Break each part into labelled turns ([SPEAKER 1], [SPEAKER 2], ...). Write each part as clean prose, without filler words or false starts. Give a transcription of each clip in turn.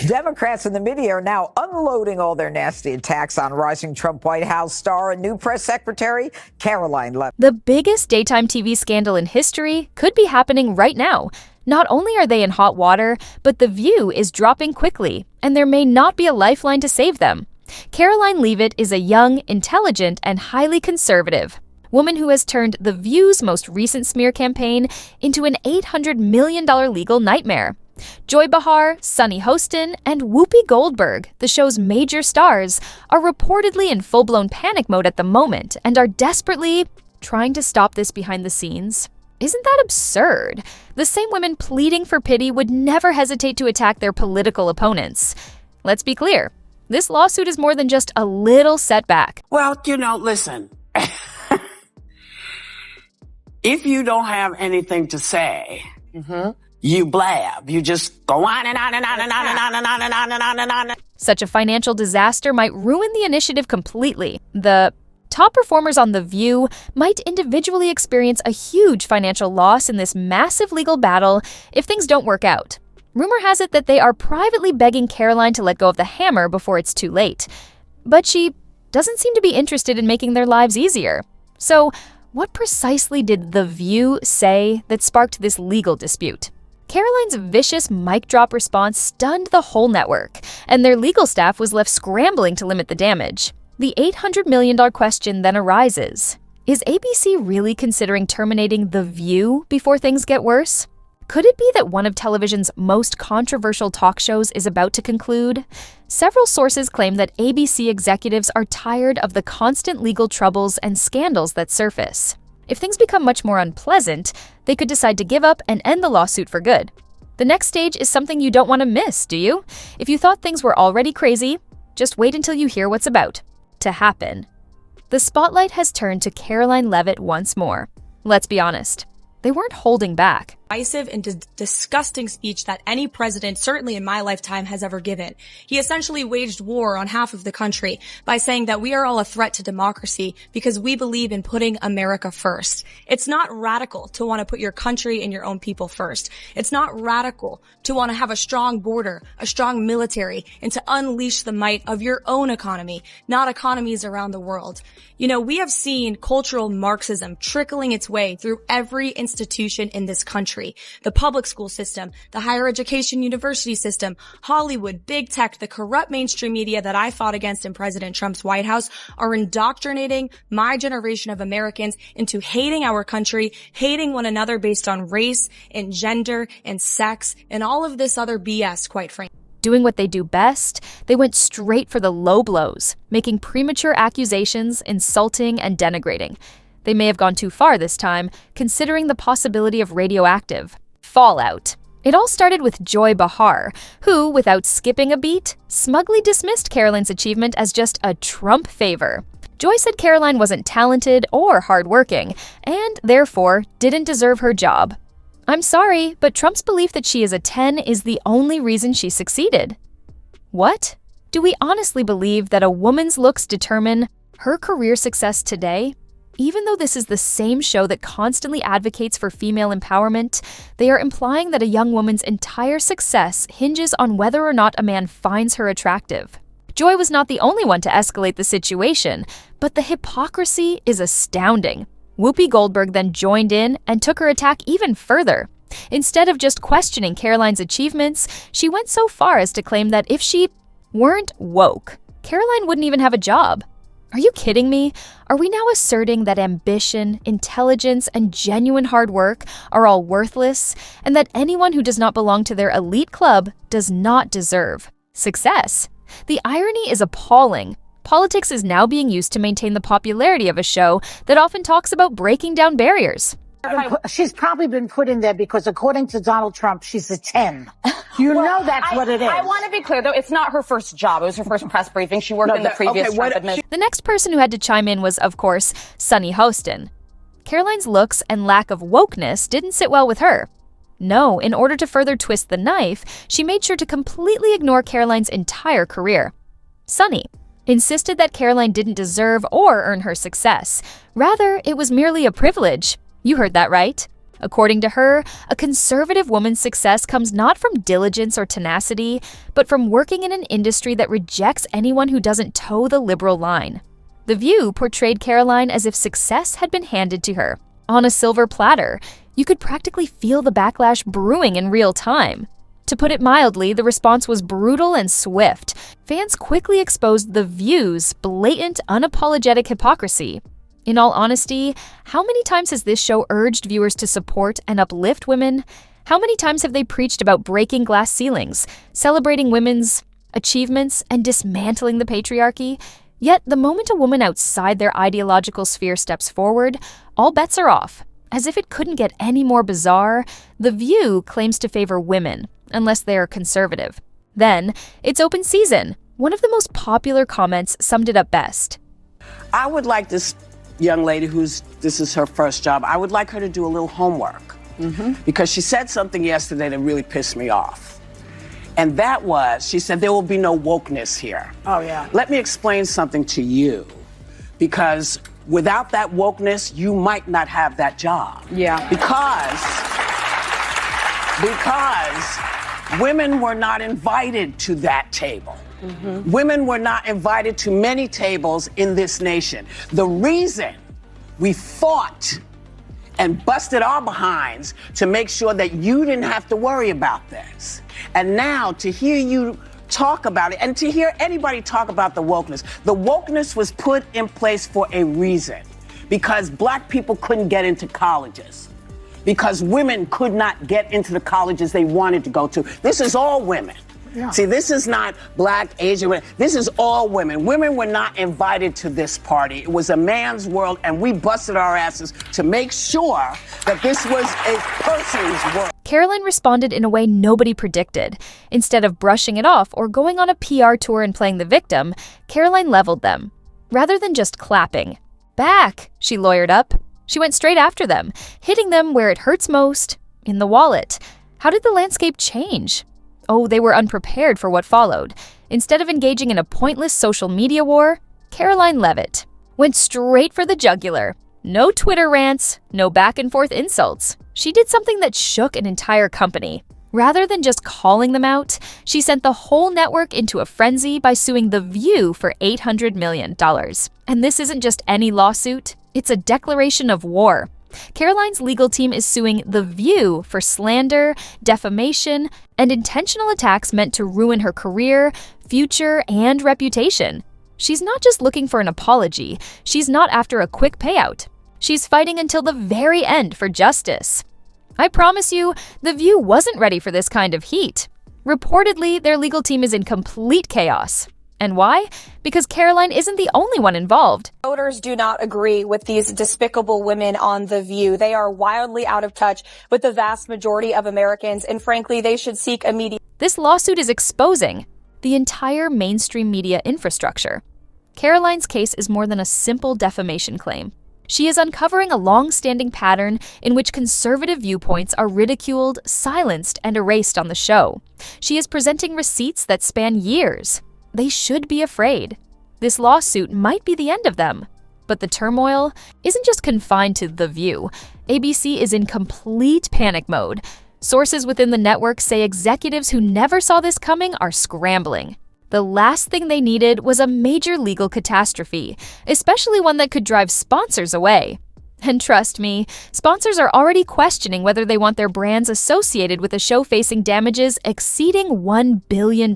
[SPEAKER 1] Democrats in the media are now unloading all their nasty attacks on rising Trump White House star and new press secretary, Karoline Leavitt.
[SPEAKER 2] The biggest daytime TV scandal in history could be happening right now. Not only are they in hot water, but The View is dropping quickly, and there may not be a lifeline to save them. Karoline Leavitt is a young, intelligent, and highly conservative woman who has turned The View's most recent smear campaign into an $800 million legal nightmare. Joy Behar, Sunny Hostin, and Whoopi Goldberg, the show's major stars, are reportedly in full-blown panic mode at the moment and are desperately trying to stop this behind the scenes. Isn't that absurd? The same women pleading for pity would never hesitate to attack their political opponents. Let's be clear. This lawsuit is more than just a little setback.
[SPEAKER 3] Well, listen. If you don't have anything to say, you blab. You just go on and on and on and on and on and on and on and on and on.
[SPEAKER 2] Such a financial disaster might ruin the initiative completely. The top performers on The View might individually experience a huge financial loss in this massive legal battle if things don't work out. Rumor has it that they are privately begging Karoline to let go of the hammer before it's too late. But she doesn't seem to be interested in making their lives easier. So, what precisely did The View say that sparked this legal dispute? Karoline's vicious mic drop response stunned the whole network, and their legal staff was left scrambling to limit the damage. The $800 million question then arises. Is ABC really considering terminating The View before things get worse? Could it be that one of television's most controversial talk shows is about to conclude? Several sources claim that ABC executives are tired of the constant legal troubles and scandals that surface. If things become much more unpleasant, they could decide to give up and end the lawsuit for good. The next stage is something you don't want to miss, do you? If you thought things were already crazy, just wait until you hear what's about to happen. The spotlight has turned to Karoline Leavitt once more. Let's be honest, they weren't holding back.
[SPEAKER 4] Divisive and disgusting speech that any president, certainly in my lifetime, has ever given. He essentially waged war on half of the country by saying that we are all a threat to democracy because we believe in putting America first. It's not radical to want to put your country and your own people first. It's not radical to want to have a strong border, a strong military, and to unleash the might of your own economy, not economies around the world. We have seen cultural Marxism trickling its way through every institution in this country. The public school system, the higher education university system, Hollywood, big tech, the corrupt mainstream media that I fought against in President Trump's White House are indoctrinating my generation of Americans into hating our country, hating one another based on race and gender and sex and all of this other BS, quite frankly.
[SPEAKER 2] Doing what they do best, they went straight for the low blows, making premature accusations insulting and denigrating. They may have gone too far this time, considering the possibility of radioactive fallout. It all started with Joy Behar, who, without skipping a beat, smugly dismissed Karoline's achievement as just a Trump favor. Joy said Karoline wasn't talented or hardworking, and therefore didn't deserve her job. I'm sorry, but Trump's belief that she is a 10 is the only reason she succeeded. What? Do we honestly believe that a woman's looks determine her career success today? Even though this is the same show that constantly advocates for female empowerment, they are implying that a young woman's entire success hinges on whether or not a man finds her attractive. Joy was not the only one to escalate the situation, but the hypocrisy is astounding. Whoopi Goldberg then joined in and took her attack even further. Instead of just questioning Karoline's achievements, she went so far as to claim that if she weren't woke, Karoline wouldn't even have a job. Are you kidding me? Are we now asserting that ambition, intelligence, and genuine hard work are all worthless, and that anyone who does not belong to their elite club does not deserve success? The irony is appalling. Politics is now being used to maintain the popularity of a show that often talks about breaking down barriers.
[SPEAKER 5] She's probably been put in there because, according to Donald Trump, she's a 10. That's what it is.
[SPEAKER 6] I want to be clear, though. It's not her first job. It was her first press briefing. She worked in the previous Trump administration.
[SPEAKER 2] The next person who had to chime in was, of course, Sunny Hostin. Karoline's looks and lack of wokeness didn't sit well with her. No, in order to further twist the knife, she made sure to completely ignore Karoline's entire career. Sunny insisted that Karoline didn't deserve or earn her success. Rather, it was merely a privilege. You heard that right. According to her, a conservative woman's success comes not from diligence or tenacity, but from working in an industry that rejects anyone who doesn't toe the liberal line. The View portrayed Karoline as if success had been handed to her on a silver platter. You could practically feel the backlash brewing in real time. To put it mildly, the response was brutal and swift. Fans quickly exposed The View's blatant, unapologetic hypocrisy. In all honesty, how many times has this show urged viewers to support and uplift women? How many times have they preached about breaking glass ceilings, celebrating women's achievements, and dismantling the patriarchy? Yet, the moment a woman outside their ideological sphere steps forward, all bets are off. As if it couldn't get any more bizarre, The View claims to favor women, unless they are conservative. Then, it's open season. One of the most popular comments summed it up best.
[SPEAKER 3] I would like this young lady this is her first job, I would like her to do a little homework. Because she said something yesterday that really pissed me off. And that was, she said, there will be no wokeness here.
[SPEAKER 5] Oh, yeah.
[SPEAKER 3] Let me explain something to you. Because without that wokeness, you might not have that job.
[SPEAKER 6] Yeah.
[SPEAKER 3] Because women were not invited to that table. Women were not invited to many tables in this nation. The reason we fought and busted our behinds to make sure that you didn't have to worry about this. And now to hear you talk about it and to hear anybody talk about the wokeness was put in place for a reason. Because black people couldn't get into colleges. Because women could not get into the colleges they wanted to go to. This is all women. Yeah. See, this is not black, Asian women. This is all women. Women were not invited to this party. It was a man's world, and we busted our asses to make sure that this was a person's world.
[SPEAKER 2] Karoline responded in a way nobody predicted. Instead of brushing it off or going on a PR tour and playing the victim, Karoline leveled them. Rather than just clapping. Back, she lawyered up. She went straight after them, hitting them where it hurts most, in the wallet. How did the landscape change? Oh, they were unprepared for what followed. Instead of engaging in a pointless social media war, Karoline Leavitt went straight for the jugular. No Twitter rants, no back and forth insults. She did something that shook an entire company. Rather than just calling them out, she sent the whole network into a frenzy by suing The View for $800 million. And this isn't just any lawsuit, it's a declaration of war. Karoline's legal team is suing The View for slander, defamation, and intentional attacks meant to ruin her career, future, and reputation. She's not just looking for an apology, she's not after a quick payout. She's fighting until the very end for justice. I promise you, The View wasn't ready for this kind of heat. Reportedly, their legal team is in complete chaos. And why? Because Karoline isn't the only one involved.
[SPEAKER 4] Voters do not agree with these despicable women on The View. They are wildly out of touch with the vast majority of Americans, and frankly, they should seek immediate.
[SPEAKER 2] This lawsuit is exposing the entire mainstream media infrastructure. Karoline's case is more than a simple defamation claim. She is uncovering a long-standing pattern in which conservative viewpoints are ridiculed, silenced, and erased on the show. She is presenting receipts that span years. They should be afraid. This lawsuit might be the end of them. But the turmoil isn't just confined to The View. ABC is in complete panic mode. Sources within the network say executives who never saw this coming are scrambling. The last thing they needed was a major legal catastrophe, especially one that could drive sponsors away. And trust me, sponsors are already questioning whether they want their brands associated with a show facing damages exceeding $1 billion.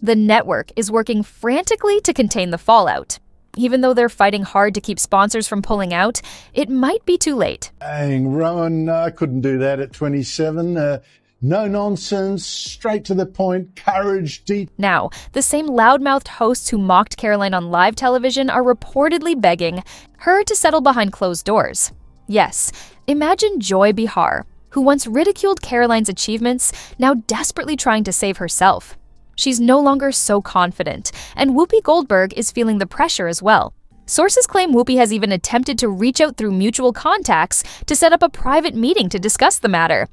[SPEAKER 2] The network is working frantically to contain the fallout. Even though they're fighting hard to keep sponsors from pulling out, it might be too late.
[SPEAKER 7] Dang, Rowan, I couldn't do that at 27. No nonsense, straight to the point, courage, deep.
[SPEAKER 2] Now, the same loudmouthed hosts who mocked Karoline on live television are reportedly begging her to settle behind closed doors. Yes, imagine Joy Behar, who once ridiculed Karoline's achievements, now desperately trying to save herself. She's no longer so confident, and Whoopi Goldberg is feeling the pressure as well. Sources claim Whoopi has even attempted to reach out through mutual contacts to set up a private meeting to discuss the matter.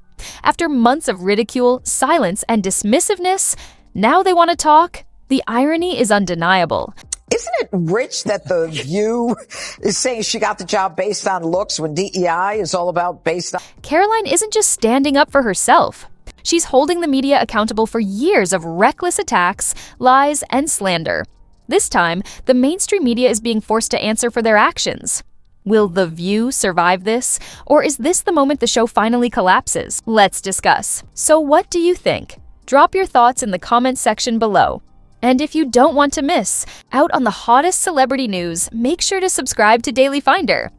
[SPEAKER 2] After months of ridicule, silence, and dismissiveness, now they want to talk. The irony is undeniable.
[SPEAKER 1] If isn't it rich that The View is saying she got the job based on looks when DEI is all about based on...
[SPEAKER 2] Karoline isn't just standing up for herself. She's holding the media accountable for years of reckless attacks, lies, and slander. This time, the mainstream media is being forced to answer for their actions. Will The View survive this? Or is this the moment the show finally collapses? Let's discuss. So what do you think? Drop your thoughts in the comments section below. And if you don't want to miss out on the hottest celebrity news, make sure to subscribe to Daily Finder.